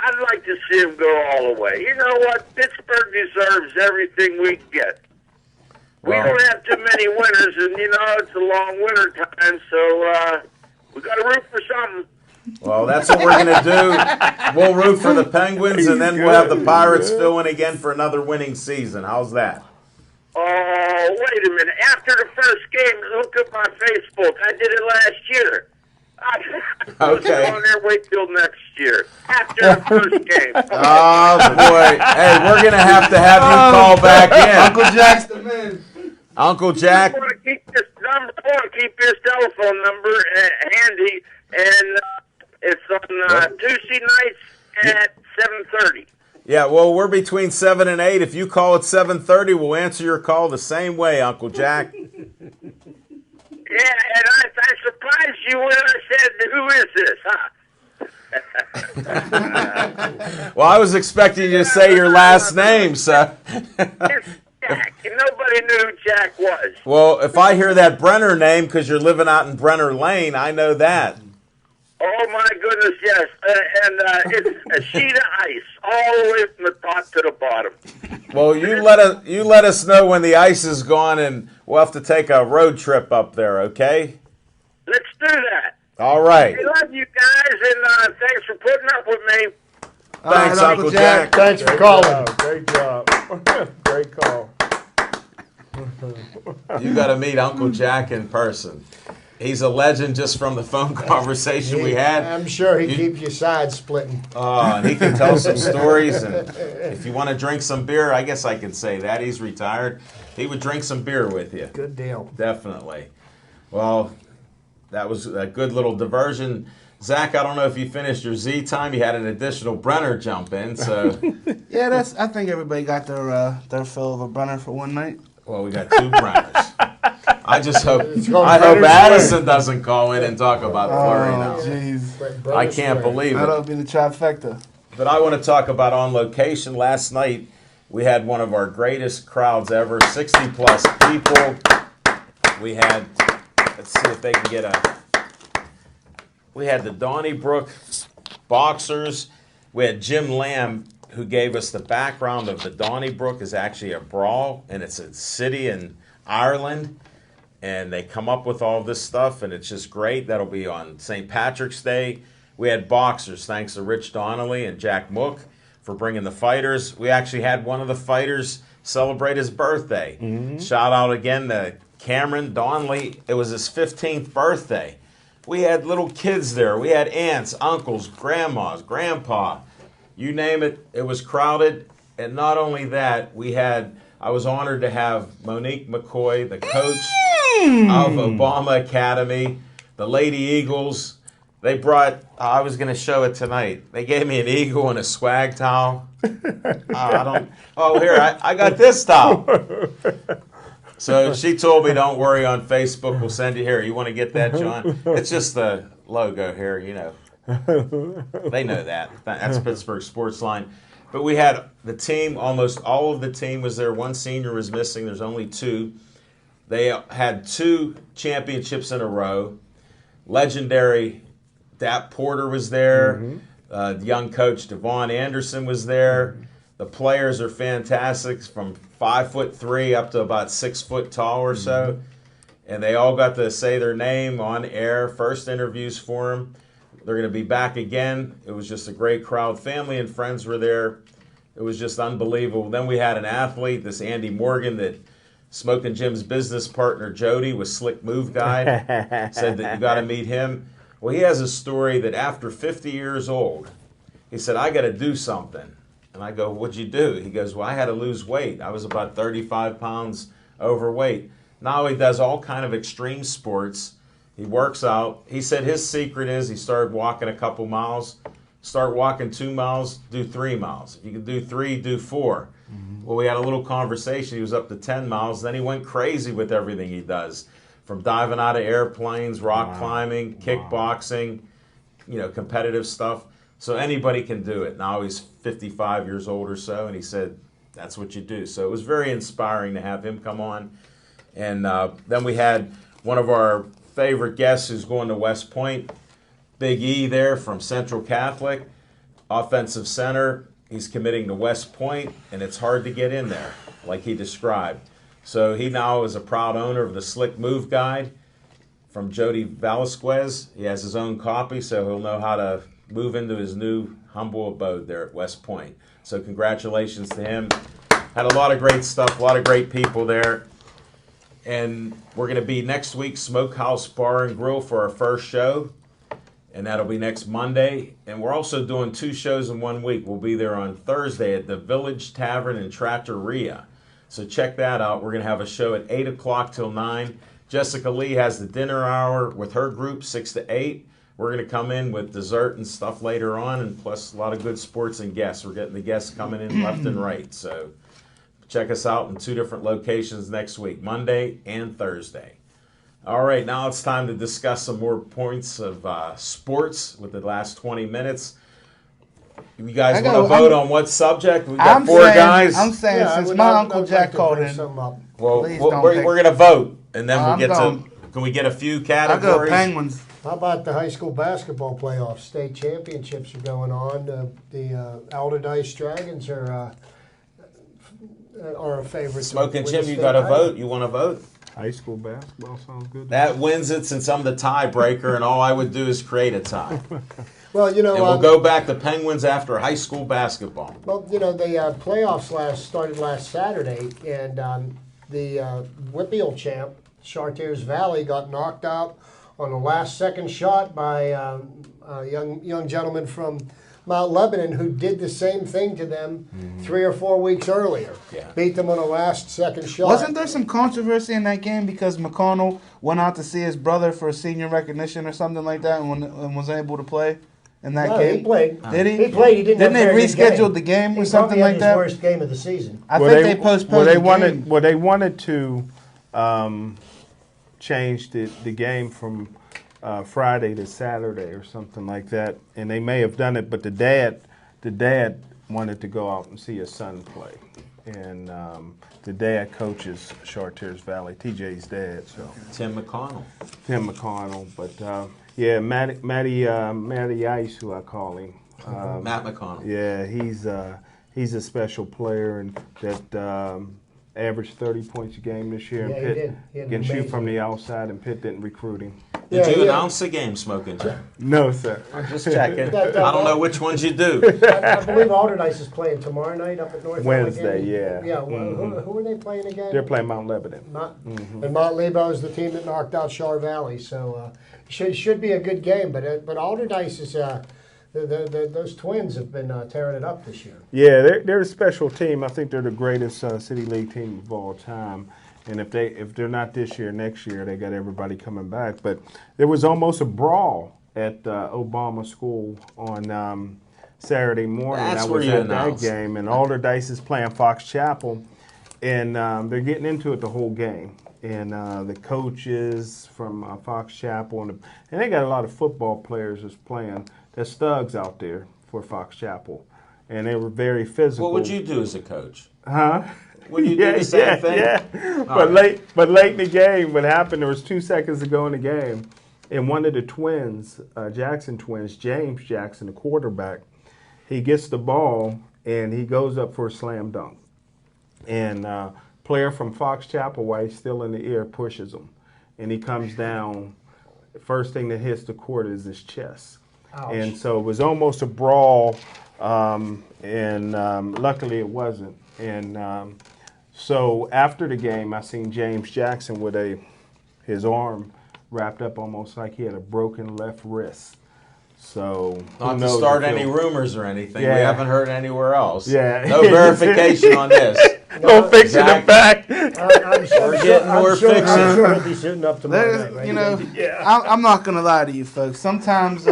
I'd like to see him go all the way. You know what? Pittsburgh deserves everything we get. We don't have too many winners, and, it's a long winter time, so we got to root for something. Well, that's what we're going to do. We'll root for the Penguins, and then we'll have the Pirates fill in again for another winning season. How's that? Oh, wait a minute. After the first game, look at my Facebook. I did it last year. I was on there, wait till next year. After the first game. Oh, boy. Hey, we're going to have you call back in. Uncle Jack's the man. Uncle Jack. I want to keep his telephone number handy, and it's on Tuesday nights at 7:30. Yeah, well, we're between 7 and 8. If you call at 7:30, we'll answer your call the same way, Uncle Jack. Yeah, and I surprised you when I said, who is this, huh? Well, I was expecting you to say your last name, so. It's Jack, and nobody knew who Jack was. Well, if I hear that Brenner name because you're living out in Brenner Lane, I know that. Oh, my goodness, yes. And it's a sheet of ice all the way from the top to the bottom. Well, you let us know when the ice is gone, and we'll have to take a road trip up there, okay? Let's do that. All right. I love you guys, and thanks for putting up with me. Thanks, Uncle Jack. Thanks for calling. Great job. Great call. You got to meet Uncle Jack in person. He's a legend just from the phone conversation we had. I'm sure he keeps your sides splitting. And he can tell some stories. And if you want to drink some beer, I guess I can say that. He's retired. He would drink some beer with you. Good deal. Definitely. Well, that was a good little diversion. Zach, I don't know if you finished your Z time. You had an additional Brenner jump in, so. Yeah, I think everybody got their fill of a Brenner for one night. Well, we got 2 Brenners. I just hope Brenner's Addison doesn't call in and talk about Flurry now. Jeez. I can't believe That'll it. be the trifecta. But I want to talk about On Location. Last night, we had one of our greatest crowds ever, 60-plus people. We had, let's see if they can get we had the Donnybrook Boxers. We had Jim Lamb, who gave us the background of the Donnybrook is actually a brawl, and it's a city in Ireland. And they come up with all this stuff, and it's just great. That'll be on St. Patrick's Day. We had boxers, thanks to Rich Donnelly and Jack Mook for bringing the fighters. We actually had one of the fighters celebrate his birthday. Mm-hmm. Shout out again to Cameron Donnelly. It was his 15th birthday. We had little kids there. We had aunts, uncles, grandmas, grandpa. You name it, it was crowded. And not only that, I was honored to have Monique McCoy, the coach of Obama Academy, the Lady Eagles. They brought, I was going to show it tonight. They gave me an eagle and a swag towel. I got this towel. So she told me, don't worry, on Facebook, we'll send you here. You want to get that, John? It's just the logo here, you know. They know that. That's Pittsburgh Sportsline. But we had the team, almost all of the team was there. One senior was missing. There's only 2. They had 2 championships in a row. Legendary Dap Porter was there. Mm-hmm. The young coach Javon Anderson was there. Mm-hmm. The players are fantastic, from 5'3" up to about 6 foot tall or so. And they all got to say their name on air. First interviews for them. They're going to be back again. It was just a great crowd. Family and friends were there. It was just unbelievable. Then we had an athlete, this Andy Morgan, that Smoking Jim's business partner, Jody, was Slick Move Guy, said that you got to meet him. Well, he has a story that after 50 years old, he said, I got to do something. And I go, what'd you do? He goes, well, I had to lose weight. I was about 35 pounds overweight. Now he does all kind of extreme sports. He works out. He said his secret is he started walking a couple miles. Start walking 2 miles, do 3 miles. If you can do 3, do 4. Mm-hmm. Well, we had a little conversation. He was up to 10 miles. Then he went crazy with everything he does, from diving out of airplanes, rock climbing, kickboxing, competitive stuff. So anybody can do it. Now he's 55 years old or so, and he said that's what you do. So it was very inspiring to have him come on. And then we had one of our favorite guests who's going to West Point, Big E there from Central Catholic, offensive center. He's committing to West Point, and it's hard to get in there, like he described. So he now is a proud owner of the Slick Move Guide from Jody Velasquez. He has his own copy, so he'll know how to move into his new humble abode there at West Point. So congratulations to him. Had a lot of great stuff, a lot of great people there. And we're going to be next week, Smokehouse Bar and Grill for our first show. And that'll be next Monday. And we're also doing 2 shows in 1 week. We'll be there on Thursday at the Village Tavern in Trattoria. So check that out. We're going to have a show at 8 o'clock till 9. Jessica Lee has the dinner hour with her group, 6 to 8. We're going to come in with dessert and stuff later on, and plus a lot of good sports and guests. We're getting the guests coming in left and right. So check us out in 2 different locations next week, Monday and Thursday. All right, now it's time to discuss some more points of sports with the last 20 minutes. You guys want to vote on what subject? We got 4 guys. I'm saying since my Uncle Jack called in. Well, we're going to vote, and then we'll get to. Can we get a few categories? I'll go Penguins. How about the high school basketball playoffs? State championships are going on. The Alderdice Dragons are a favorite. Smoking Jim, you got to vote. You want to vote? High school basketball sounds good. That wins it since I'm the tiebreaker, and all I would do is create a tie. Well, And we'll go back to Penguins after high school basketball. Well, the playoffs started last Saturday, and the Whitfield champ, Chartiers Valley, got knocked out on the last second shot by a young gentleman from Mount Lebanon who did the same thing to them 3 or 4 weeks earlier. Yeah. Beat them on the last second shot. Wasn't there some controversy in that game because McConnell went out to see his brother for senior recognition or something like that and was able to play in that No, game? he played. Did he? He played. He didn't Didn't have a they very good game. reschedule the game or He something probably had like his that? worst game of the season. I think they postponed the game. They wanted to change the game from Friday to Saturday or something like that, and they may have done it, but the dad wanted to go out and see his son play, and the dad coaches Chartiers Valley, TJ's dad, so Tim McConnell. but yeah, Matty Ice, who I call him, Matt McConnell. yeah, he's a special player and that averaged 30 points a game this year. Yeah, and he Pitt did. He had can shoot amazing- from the outside, and Pitt didn't recruit him. Did you announce the game, Smoking Jim? No, sir. I'm just checking. That- I don't know which ones you do. I believe Alderdice is playing tomorrow night up at North Wednesday, Allegheny. yeah. Yeah, who are they playing again? They're playing Mount Lebanon. And Mount Lebo is the team that knocked out Char Valley, so should be a good game. But Alderdice is those twins have been tearing it up this year. Yeah, they're a special team. I think they're the greatest City League team of all time. And if they're not this year, next year, they got everybody coming back. But there was almost a brawl at Obama School on Saturday morning. That's I where was you at that announced. game, and Alderdice is playing Fox Chapel, and they're getting into it the whole game. And the coaches from Fox Chapel, and they got a lot of football players that's playing. There's thugs out there for Fox Chapel, and they were very physical. What would you do as a coach? Huh? Would you do the same thing? Yeah. All Late in the game, what happened? There was 2 seconds to go in the game, and one of the twins, Jackson twins, James Jackson, the quarterback, he gets the ball and he goes up for a slam dunk, and player from Fox Chapel, while he's still in the air, pushes him, and he comes down. First thing that hits the court is his chest. Ouch. And so it was almost a brawl, and luckily it wasn't. And so after the game, I seen James Jackson with his arm wrapped up almost like he had a broken left wrist. So Not who to knows start if any he'll- rumors or anything. Yeah. We haven't heard anywhere else. Yeah. No verification on this. Don't fix it Zach- back. I'm sure, We're getting more fixing. I'm sure he'll be sitting up tomorrow night. Right? You know, I'm not going to lie to you folks. Sometimes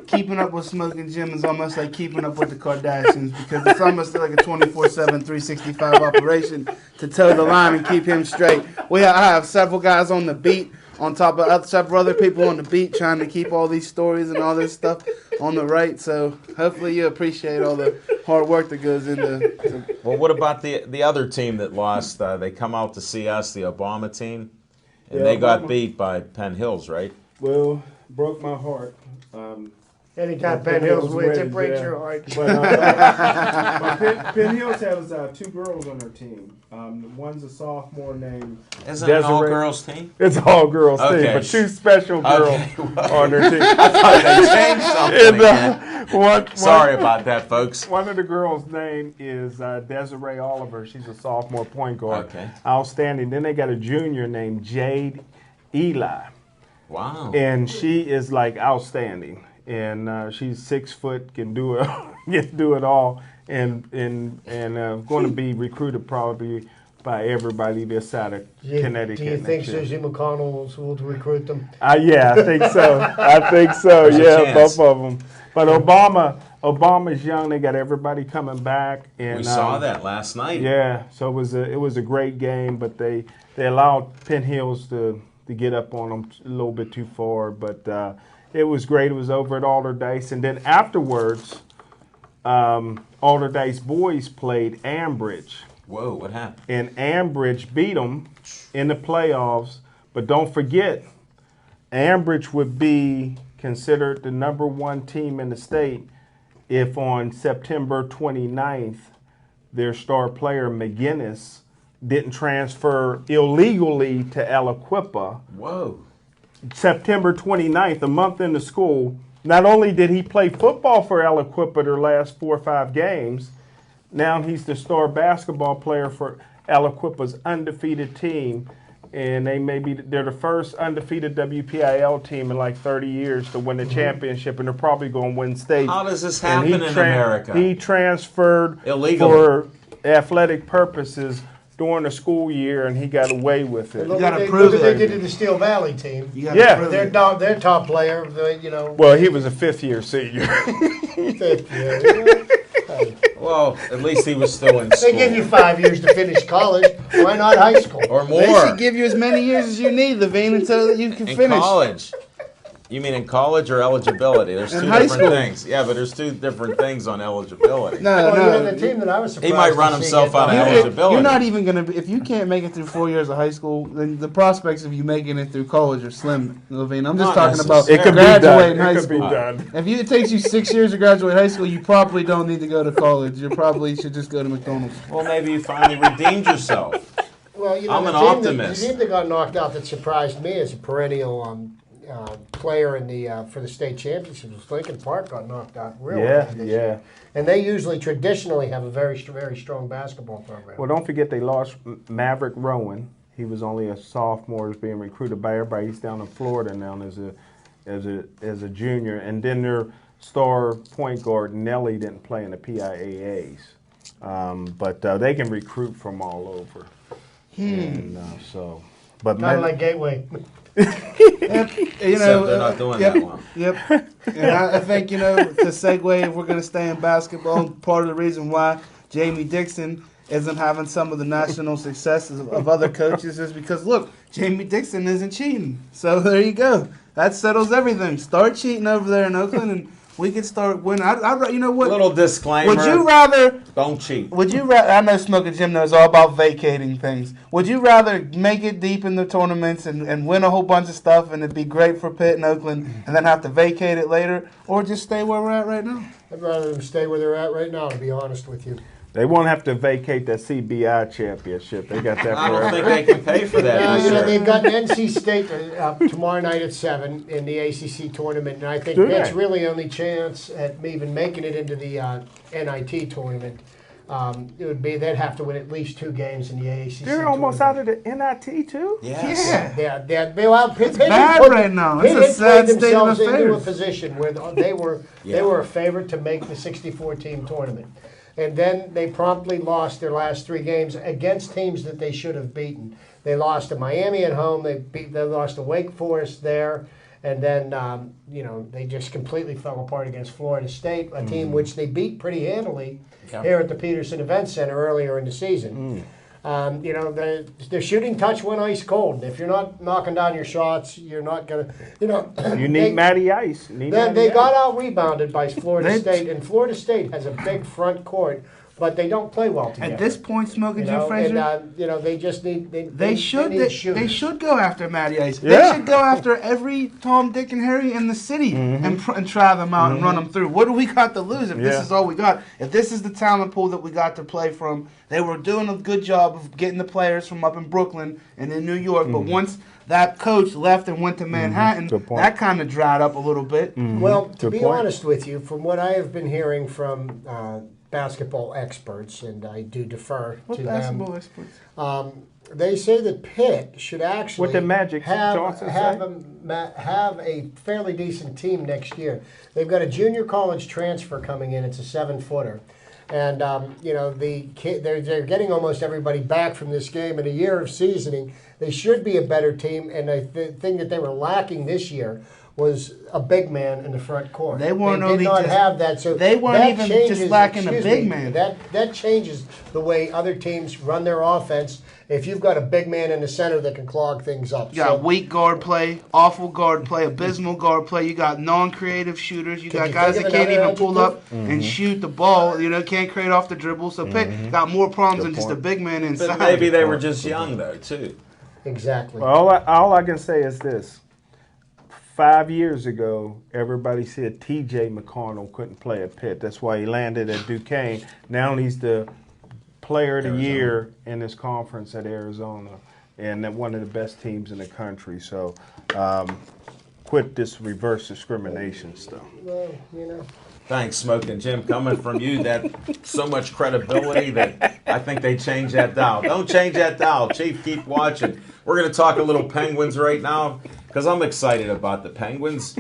keeping up with Smoking Jim is almost like keeping up with the Kardashians because it's almost like a 24/7, 365 operation to toe the line and keep him straight. I have several guys on the beat on top of several other people on the beat trying to keep all these stories and all this stuff on the right. So hopefully you appreciate all the hard work that goes into. Well, what about the other team that lost? They come out to see us, the Obama team, and Yeah, they got Obama. beat by Penn Hills, right? Well, broke my heart. Anytime Penn Hills wins, it wins, breaks yeah. your heart. But Penn Hills has 2 girls on their team. One's a sophomore named Isn't it an Desiree. all-girls team? It's all girls Okay. team, but 2 special girls Okay, well. on their team. They changed something And, again. Sorry about that, folks. One of the girls' name is Desiree Oliver. She's a sophomore point guard. Okay. Outstanding. Then they got a junior named Jade Eli, Wow. and she is like outstanding. And she's 6 foot, can do it, can do it all, and going to be recruited probably by everybody this side of Connecticut. Do you think next year. Susie McConnell will recruit them? Yeah, I think so. I think so. There's a Yeah, chance. both of them. But Obama's young. They got everybody coming back, and We saw that last night. Yeah, so it was a great game, but they allowed Penn Hills to get up on them a little bit too far. But it was great. It was over at Alderdice, and then afterwards, Alderdice boys played Ambridge. Whoa, what happened? And Ambridge beat them in the playoffs. But don't forget, Ambridge would be considered the number 1 team in the state if on September 29th, their star player McGinnis didn't transfer illegally to Aliquippa. Whoa. September 29th, a month into school, not only did he play football for Aliquippa their last 4 or 5 games, now he's the star basketball player for Aliquippa's undefeated team. And they're the first undefeated WPIL team in like 30 years to win the championship, and they're probably going to win state. How does this happen in America? He transferred Illegally. for athletic purposes during the school year, and he got away with it. Look gotta what prove they it. did to the Steel Valley team. You gotta Yeah. prove Their it. top player, Well, he was a 5th-year senior. Well, at least he was still in school. They give you 5 years to finish college. Why not high school? Or They more. should give you as many years as you need, Levine, until you can In finish. college. You mean in college or eligibility? There's In two high different school. things. Yeah, but there's two different things on eligibility. No, Well, no. yeah, the team that I was surprised He might to run see himself get out of done. eligibility. You're not even going to, if you can't make it through 4 years of high school, then the prospects of you making it through college are slim, Levine. I'm just Not talking about necessarily. It could be graduating done. high It could be school. done. If it takes you 6 years to graduate high school, you probably don't need to go to college. You probably should just go to McDonald's. Well, maybe you finally redeemed yourself. Well, you know, I'm the an team optimist. The team that got knocked out that surprised me as a perennial player in the for the state championship was Lincoln Park got knocked out real Yeah, bad this yeah. year. And they usually traditionally have a very strong basketball program. Well, don't forget they lost Maverick Rowan. He was only a sophomore, is being recruited by everybody. He's down in Florida now as a junior. And then their star point guard Nelly didn't play in the PIAAs, but they can recruit from all over. And, but Kind of like Gateway. You Except they're not doing yep, that well. Yep. And I think, to segue, if we're going to stay in basketball, part of the reason why Jamie Dixon isn't having some of the national successes of other coaches is because, look, Jamie Dixon isn't cheating. So there you go. That settles everything. Start cheating over there in Oakland, and we can start winning. You know what? Little disclaimer. Would you rather... Don't cheat. Would you rather? I know Smoking Jim knows all about vacating things. Would you rather make it deep in the tournaments and win a whole bunch of stuff and it'd be great for Pitt and Oakland and then have to vacate it later, or just stay where we're at right now? I'd rather them stay where they're at right now, to be honest with you. they won't have to vacate that CBI championship. They got that I don't forever. think they can pay for that this year. They've got NC State tomorrow night at 7 in the ACC tournament, and I think Do Pitt's they? really only chance at even making it into the NIT tournament. It would be they'd have to win at least 2 games in the ACC. They're almost out tournament. of the NIT too. Yes. Yeah. Well, Pitt bad put- right now. Pitt It's a had sad played state of themselves into a affairs. position where they were a favorite to make the 64-team tournament. And then they promptly lost their last 3 games against teams that they should have beaten. They lost to Miami at home. They lost to Wake Forest there, and then they just completely fell apart against Florida State, a team which they beat pretty handily here at the Peterson Event Center earlier in the season. Their shooting touch went ice cold. If you're not knocking down your shots, you're not gonna. You need Matty Ice. They got out rebounded by Florida State, and Florida State has a big front court, but they don't play well together. At this point, Smoking You Jim know, Fraser, and they just need they they should go after Matty Ice. Yeah. They should go after every Tom, Dick, and Harry in the city and try them out and run them through. What do we got to lose if this Yeah. is all we got? If this is the talent pool that we got to play from, they were doing a good job of getting the players from up in Brooklyn and in New York. But once that coach left and went to Manhattan, Good point. that kind of dried up a little bit. Well, to Good be point. honest with you, from what I have been hearing from basketball experts, and I do defer What to basketball them, experts? they say that Pitt should actually What did Magic Johnson have a fairly decent team next year. They've got a junior college transfer coming in. It's a 7-footer. And they're getting almost everybody back from this game. In a year of seasoning, they should be a better team. And the thing that they were lacking this year was a big man in the front court. They weren't did only not just- have that. So they weren't that even changes, just lacking a excuse big me, man. That changes the way other teams run their offense. If you've got a big man in the center that can clog things up. You got weak guard play, awful guard play, abysmal guard play. You got non-creative shooters. You Can got you guys think that of can't another even pull up adjective? and shoot the ball. Can't create off the dribble. So Pitt got more problems than just a big man inside. But maybe they were just young, though, too. Exactly. Well, all I can say is this. 5 years ago, everybody said T.J. McConnell couldn't play at Pitt. That's why he landed at Duquesne. Now he's the player of the year in this conference at Arizona, and one of the best teams in the country. So quit this reverse discrimination stuff. Well, you know. Thanks, Smoking Jim. Coming from you, that so much credibility that I think they change that dial. Don't change that dial, Chief. Keep watching. We're going to talk a little Penguins right now because I'm excited about the Penguins.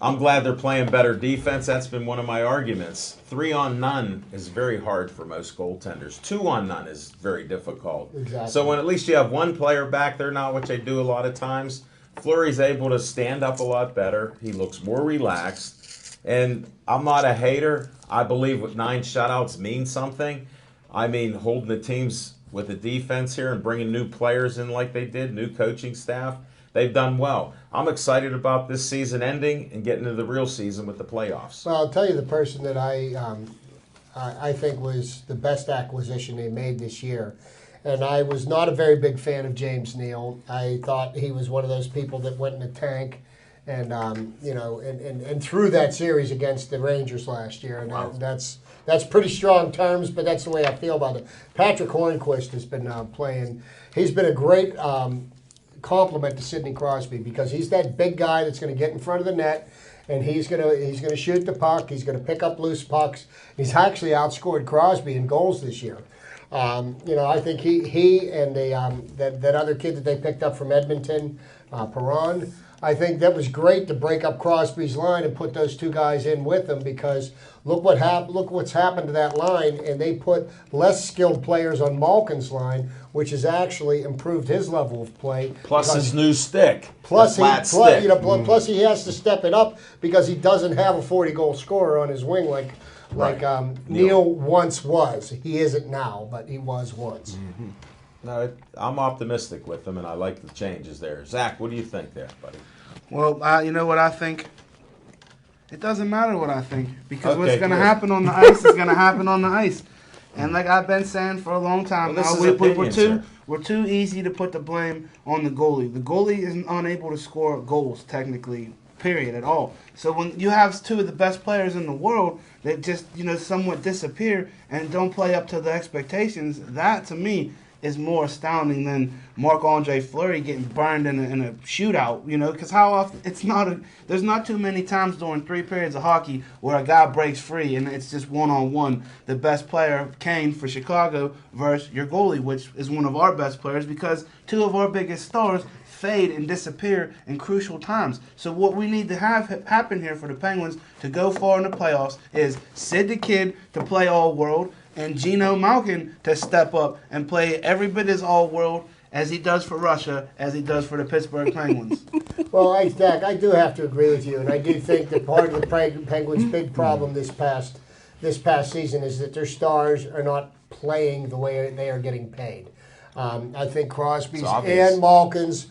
I'm glad they're playing better defense. That's been one of my arguments. 3-on-none is very hard for most goaltenders. 2-on-none is very difficult. Exactly. So when at least you have one player back there now, which they do a lot of times, Fleury's able to stand up a lot better. He looks more relaxed. And I'm not a hater. I believe with 9 shutouts means something. I mean, holding the teams with the defense here and bringing new players in like they did, new coaching staff, they've done well. I'm excited about this season ending and getting into the real season with the playoffs. Well, I'll tell you the person that I think was the best acquisition they made this year. And I was not a very big fan of James Neal. I thought he was one of those people that went in a tank. And and through that series against the Rangers last year, and wow. that's pretty strong terms, but that's the way I feel about it. Patrick Hornqvist has been playing. He's been a great compliment to Sidney Crosby because he's that big guy that's going to get in front of the net, and he's gonna shoot the puck. He's going to pick up loose pucks. He's actually outscored Crosby in goals this year. I think he and that other kid that they picked up from Edmonton, Perron. I think that was great to break up Crosby's line and put those two guys in with him because look what's happened to that line, and they put less skilled players on Malkin's line, which has actually improved his level of play. Plus his new stick. Plus he has to step it up because he doesn't have a 40-goal scorer on his wing like Neal once was. He isn't now, but he was once. Mm-hmm. No, I'm optimistic with them, and I like the changes there. Zach, what do you think there, buddy? Well, you know what I think? It doesn't matter what I think because Okay, what's going to good. happen on the ice is going to happen on the ice. And like I've been saying for a long time Well, this now, is opinion, we're too easy to put the blame on the goalie. The goalie is unable to score goals, technically, period, at all. So when you have two of the best players in the world that just, somewhat disappear and don't play up to the expectations, that, to me, is more astounding than Marc-Andre Fleury getting burned in a shootout, because how often there's not too many times during 3 periods of hockey where a guy breaks free and it's just one-on-one. The best player, Kane, for Chicago versus your goalie, which is one of our best players because 2 of our biggest stars fade and disappear in crucial times. So what we need to have happen here for the Penguins to go far in the playoffs is Sid the Kid to play all-world, and Gino Malkin to step up and play every bit as all-world as he does for Russia, as he does for the Pittsburgh Penguins. Well, Zach, I do have to agree with you, and I do think that part of the Penguins' big problem this past season is that their stars are not playing the way they are getting paid. I think Crosby's and Malkin's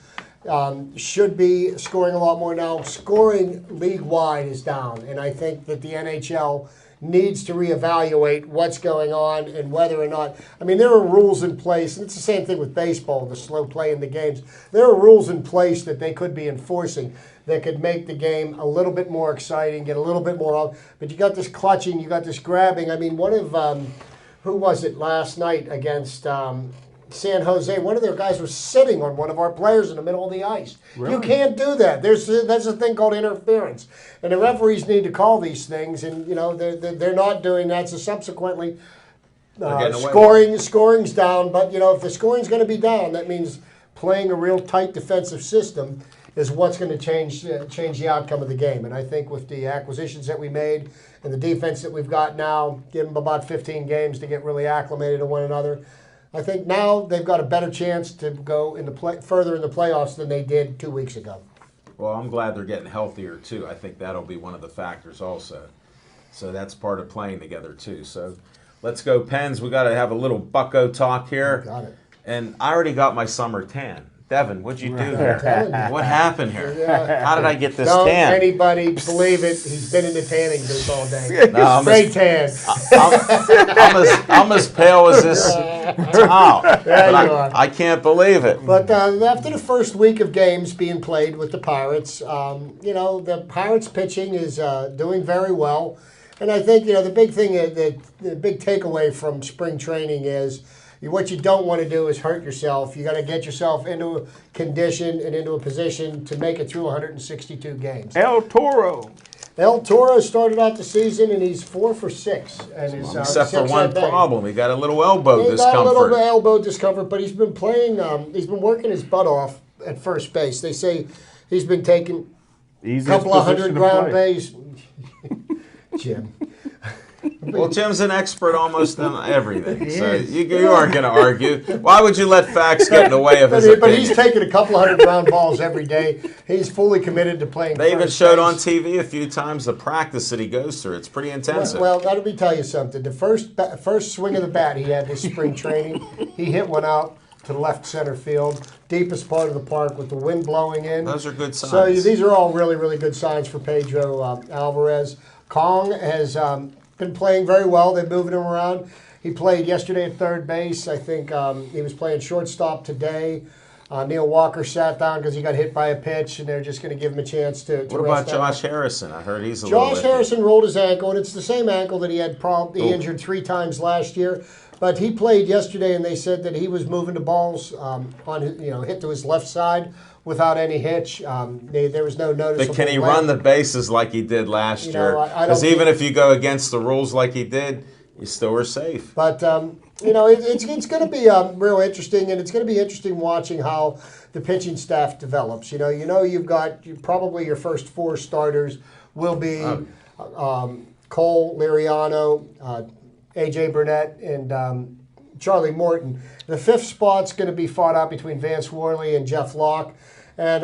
should be scoring a lot more now. Scoring league-wide is down, and I think that the NHL needs to reevaluate what's going on and whether or not. I mean, there are rules in place, and it's the same thing with baseball, the slow play in the games. There are rules in place that they could be enforcing that could make the game a little bit more exciting, get a little bit more out. But you got this clutching, you got this grabbing. I mean, one of, who was it last night against San Jose? One of their guys was sitting on one of our players in the middle of the ice. Really? You can't do that. That's a thing called interference, and the referees need to call these things. And they're not doing that. So subsequently, scoring's down. But if the scoring's going to be down, that means playing a real tight defensive system is what's going to change the outcome of the game. And I think with the acquisitions that we made and the defense that we've got now, give them about 15 games to get really acclimated to one another. I think now they've got a better chance to go further in the playoffs than they did 2 weeks ago. Well, I'm glad they're getting healthier, too. I think that'll be one of the factors also. So that's part of playing together, too. So let's go, Pens. We got to have a little bucko talk here. Got it. And I already got my summer tan. Devin, what'd you do here? What happened here? Yeah. How did I get this Don't tan? anybody believe it. He's been in the tanning booth all day. No, Straight tan. I'm as pale as this towel. But I can't believe it. But after the first week of games being played with the Pirates, the Pirates pitching is doing very well. And I think, the big thing, the big takeaway from spring training is what you don't want to do is hurt yourself. You got to get yourself into a condition and into a position to make it through 162 games. El Toro. El Toro started out the season and he's 4 for 6. And his, Except for 6 one at bat. problem. He got a little elbow He got a discomfort. little elbow discomfort, but he's been playing, he's been working his butt off at first base. They say he's been taking a couple of hundred ground base. Jim. Well, Jim's an expert almost in everything, so you aren't going to argue. Why would you let facts get in the way of his opinion? But he's taking a couple hundred ground balls every day. He's fully committed to playing. They even showed on TV a few times the practice that he goes through. It's pretty intensive. Well, let me tell you something. The first swing of the bat he had this spring training, he hit one out to left center field, deepest part of the park with the wind blowing in. Those are good signs. So these are all really, really good signs for Pedro Alvarez. Kong has been playing very well. They're moving him around. He played yesterday at third base. I think he was playing shortstop today. Neal Walker sat down because he got hit by a pitch, and they're just going to give him a chance to What about rest Josh out. Harrison? I heard he's a little Josh iffy. Harrison rolled his ankle, and it's the same ankle that he had he injured 3 times last year. But he played yesterday, and they said that he was moving the balls hit to his left side without any hitch. There was no noticeable. But can he run the bases like he did last year? I don't Because even think- if you go against the rules like he did, you still are safe. But it's going to be real interesting, and it's going to be interesting watching how the pitching staff develops. You've got probably your first 4 starters will be Cole, Liriano, A.J. Burnett, and Charlie Morton. The 5th spot's going to be fought out between Vance Worley and Jeff Locke. And,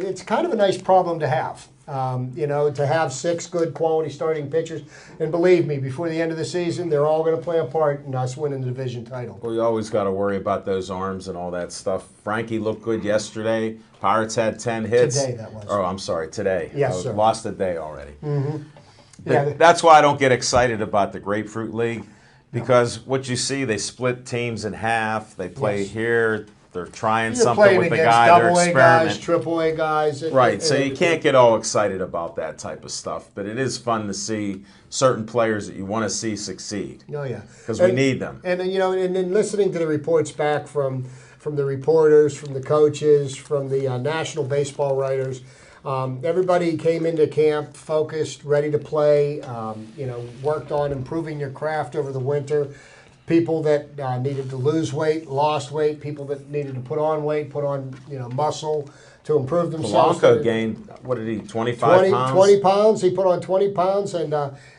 it's kind of a nice problem to have, to have 6 good quality starting pitchers. And believe me, before the end of the season, they're all going to play a part in us winning the division title. Well, you always got to worry about those arms and all that stuff. Frankie looked good yesterday. Pirates had 10 hits. Today, that was. Oh, I'm sorry, today. Yes, sir. Lost a day already. Mm-hmm. That's why I don't get excited about the Grapefruit League, because what you see, they split teams in half. They play here. They're trying You're something playing with the against guy. They're double-A experimenting. guys, triple-A guys. Right, so you can't get all excited about that type of stuff, but it is fun to see certain players that you want to see succeed. Oh, yeah. Because we need them. And then listening to the reports back from the reporters, from the coaches, from the national baseball writers, everybody came into camp focused, ready to play, worked on improving their craft over the winter. People that needed to lose weight, lost weight. People that needed to put on weight, put on muscle to improve themselves. Polanco gained, what did he, 25 pounds? 20 pounds. He put on 20 pounds and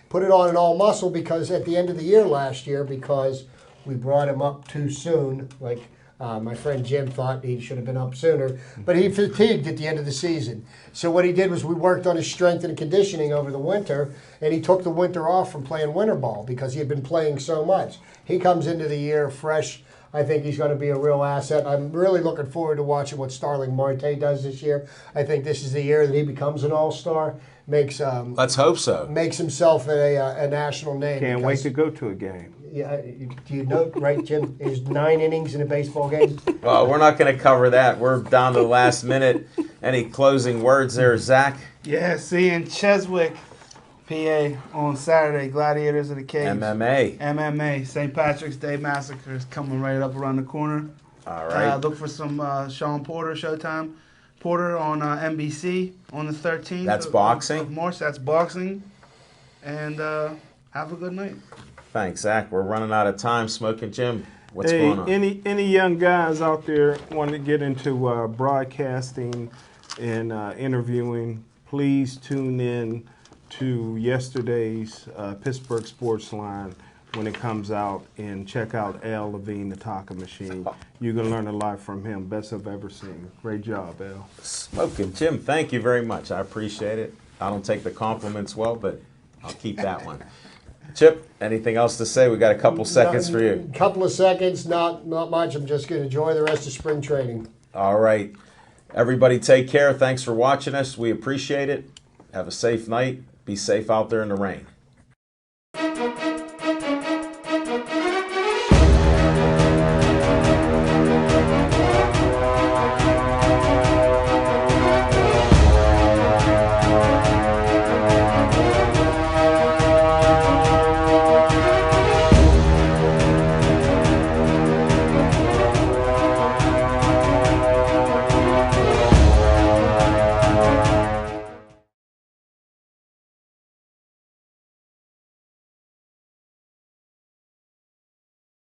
put it on an all muscle because at the end of the year last year, because we brought him up too soon, like my friend Jim thought he should have been up sooner, but he fatigued at the end of the season. So what he did was we worked on his strength and conditioning over the winter, and he took the winter off from playing winter ball because he had been playing so much. He comes into the year fresh. I think he's going to be a real asset. I'm really looking forward to watching what Starling Marte does this year. I think this is the year that he becomes an all-star. Let's hope so. Makes himself a national name. Can't wait to go to a game. Yeah, do you know, right, Jim? There's 9 innings in a baseball game. Well, we're not going to cover that. We're down to the last minute. Any closing words there, Zach? Yeah, see you in Cheswick, PA on Saturday. Gladiators of the Cage. MMA. St. Patrick's Day Massacre is coming right up around the corner. All right. Look for some Sean Porter Showtime. Porter on NBC on the 13th. That's of boxing? March. That's boxing. And have a good night. Thanks, Zach. We're running out of time. Smoking Jim, what's going on? Any young guys out there want to get into broadcasting and interviewing, please tune in to yesterday's Pittsburgh Sportsline when it comes out, and check out Al Levine, the Talking Machine. You can learn a lot from him. Best I've ever seen. Great job, Al. Smoking Jim, thank you very much. I appreciate it. I don't take the compliments well, but I'll keep that one. Chip, anything else to say? We got a couple seconds for you. Couple of seconds, not much. I'm just going to enjoy the rest of spring training. All right. Everybody take care. Thanks for watching us. We appreciate it. Have a safe night. Be safe out there in the rain.